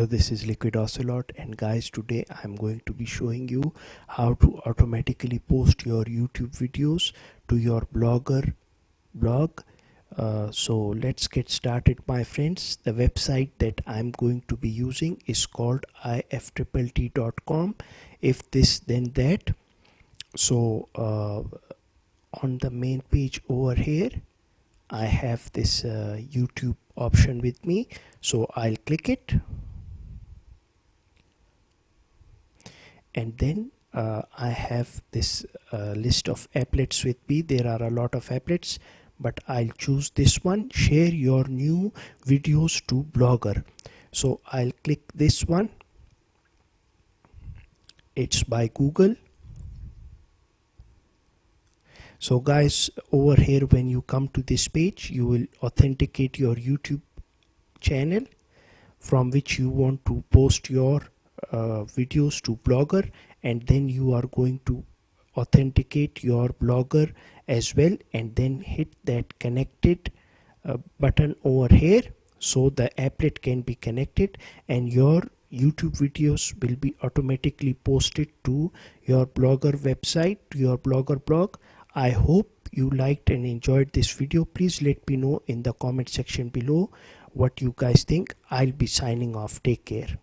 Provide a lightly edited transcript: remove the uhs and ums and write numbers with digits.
this is LiquidOcelot, and guys, today I'm going to be showing you how to automatically post your YouTube videos to your blog. So let's get started, my friends. The website that I'm going to be using is called Ifttt.com. If this then that. So on the main page over here I have this YouTube option with me, so I'll click it, and then I have this list of applets with me. There are a lot of applets, but I'll choose this one, share your new videos to Blogger. So I'll click this one. It's by Google. So guys, over here when you come to this page, you will authenticate your YouTube channel from which you want to post your videos to Blogger, and then you are going to authenticate your Blogger as well, and then hit that connected button over here so the applet can be connected and your YouTube videos will be automatically posted to your Blogger website, to your Blogger blog. I hope you liked and enjoyed this video. Please let me know in the comment section below what you guys think. I'll be signing off. Take care.